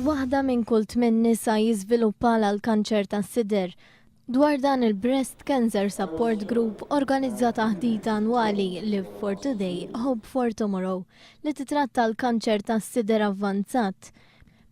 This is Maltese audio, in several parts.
Waħda minn kull 8 nisa jiżviluppala l-kanċer tas-sider. Dwar dan il-Breast Cancer Support Group organizza taħdita annwali Live for Today, Hope for Tomorrow li titratta l-kanċer tas-sider avvanzat.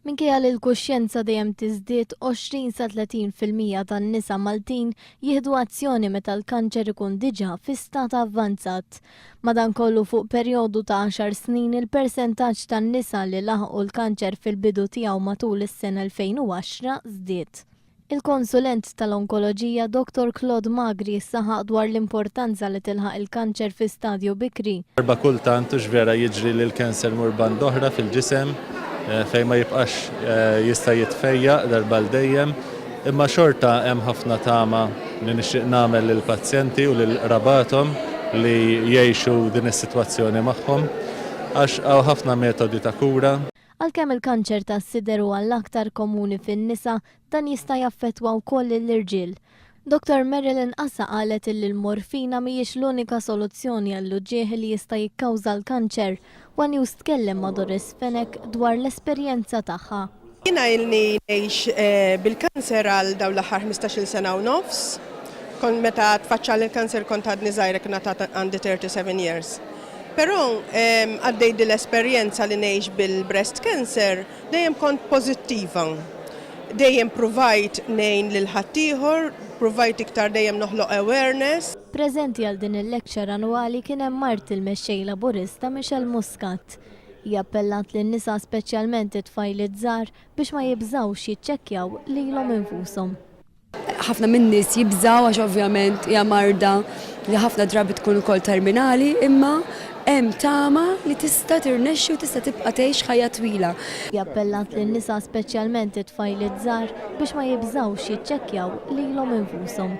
Minkejja li l-kuxjenza dejjem tiżdied 20 sa 30% tan-nisa Maltin jieħdu azzjoni meta l-kanċer ikun diġà fi stat avvanzat. Madankollu fuq perjodu ta' 10 snin il-persentaġġ tan-nisa li laħqu l-kanċer fil-bidu tiegħu matul is-sena 2010 żdied. Il-konsulent tal-onkoloġija Dr. Claude Magri saħaq dwar l-importanza li tilħaq il-kanċer fi stadju bikri. Darba kultant vera jiġri li l-kanser murban doħra fil-ġisem fejn ma jibqax jista' jitfejjaq darba l-dejjem, imma xorta hemm ħafna tama li nixtieq nagħmel lill-pazjenti u lil qrabathom li jgħixu din is-sitwazzjoni magħhom għax hawn ħafna metodi ta' kura. Għalkemm il-kanċer tas-sider huwa l-aktar komuni fin-nisa, dan jista' jaffettwa wkoll lill-irġiel. Dr. Marilyn Assa qalet li l-morfina mhijiex l-unika soluzzjoni għall-uġieħ li jista' jikkawża l-kanċer. Wan News tkellem ma' Doris Fenek dwar l-esperjenza tagħha. Jiena ilni ngħix bil-kanser għal dawn l-aħħar 15-il sena u nofs. Kont meta tfaċċal il-kanser kont għadni żgħira kien għandi 37 years. Però għaddej l-esperjenza li ngħix bil-breast cancer dejjem kont pożittiva. Dejjem provajt ngħin lil ħaddieħor, provajt iktar dejjem noħloq awareness. Preżenti għal din il-lecture annwali kien hemm Mart il-mexxej laburista Michelle Muscat. Hija appellat lin-nisa speċjalment it-tfajli żgħar biex ma jibżgħux jiċċekkjaw lilhom infushom. Ħafna min-nies jibżgħu għax ovvjament hija marda li ħafna drabi tkun ukoll terminali, imma hemm tama li tista' tirnexxi u tista' tibqa' tgħix ħajja twila. Jappellat lin-nisa speċjalment it-tfajli żgħar biex ma jibżgħux jiċċekkjaw lilhom infushom.